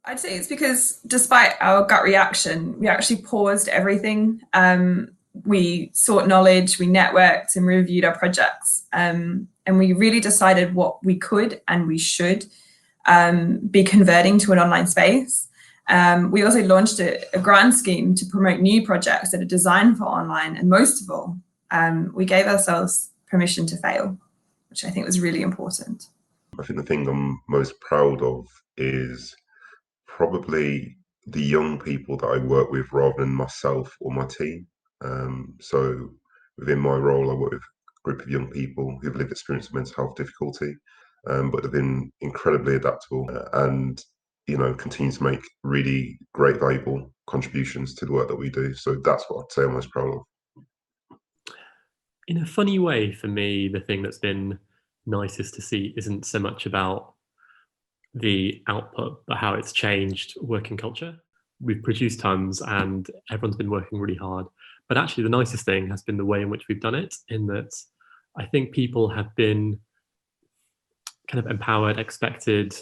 I'd say it's because despite our gut reaction, we actually paused everything. We sought knowledge, we networked and reviewed our projects. And we really decided what we could and we should be converting to an online space. We also launched a grant scheme to promote new projects that are designed for online. And most of all, we gave ourselves permission to fail, which I think was really important. I think the thing I'm most proud of is probably the young people that I work with rather than myself or my team. So within my role, I work with a group of young people who've lived experience of mental health difficulty, but have been incredibly adaptable and continue to make really great, valuable contributions to the work that we do. So that's what I'd say I'm most proud of. In a funny way, for me, the thing that's been nicest to see isn't so much about the output, but how it's changed working culture. We've produced tons and everyone's been working really hard. But actually the nicest thing has been the way in which we've done it, in that I think people have been kind of empowered, expected,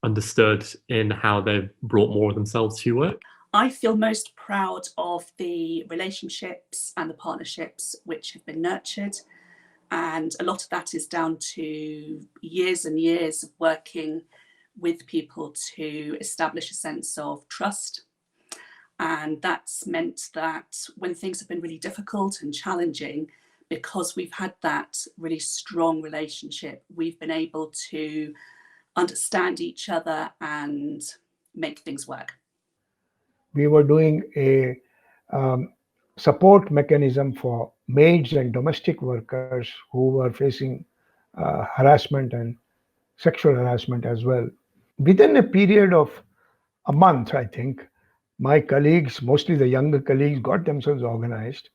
understood in how they've brought more of themselves to work. I feel most proud of the relationships and the partnerships which have been nurtured. And a lot of that is down to years and years of working with people to establish a sense of trust. And that's meant that when things have been really difficult and challenging, because we've had that really strong relationship, we've been able to understand each other and make things work. We were doing a support mechanism for maids and domestic workers who were facing harassment and sexual harassment as well. Within a period of a month, I think, my colleagues, mostly the younger colleagues, got themselves organized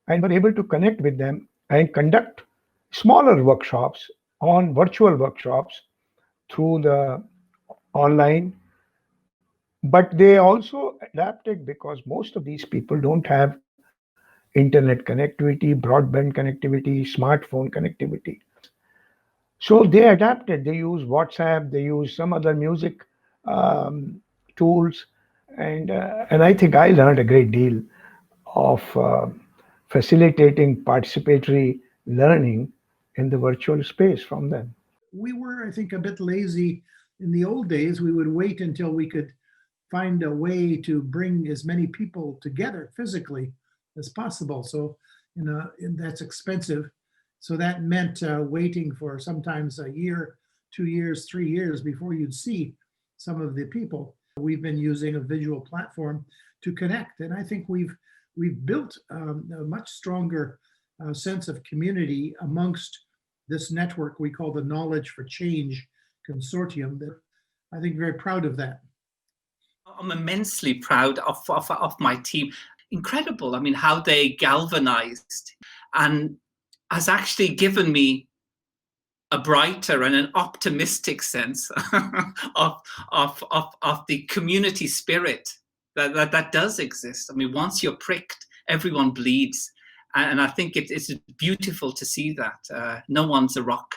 and were able to connect with them and conduct smaller workshops on virtual workshops through the online. But they also adapted because most of these people don't have internet connectivity, broadband connectivity, smartphone connectivity. So they adapted. They use WhatsApp, they use some other music tools, and I think I learned a great deal of facilitating participatory learning in the virtual space from them. We were, I think, a bit lazy. In the old days, we would wait until we could find a way to bring as many people together physically as possible. So, and that's expensive. So that meant waiting for sometimes a year, 2 years, 3 years before you'd see some of the people. We've been using a visual platform to connect, and I think we've built a much stronger sense of community amongst this network we call the Knowledge for Change Consortium. That I think very proud of that. I'm immensely proud of my team. Incredible. I mean, how they galvanized and has actually given me a brighter and an optimistic sense of the community spirit that does exist. I mean, once you're pricked, everyone bleeds. And I think it's beautiful to see that. No one's a rock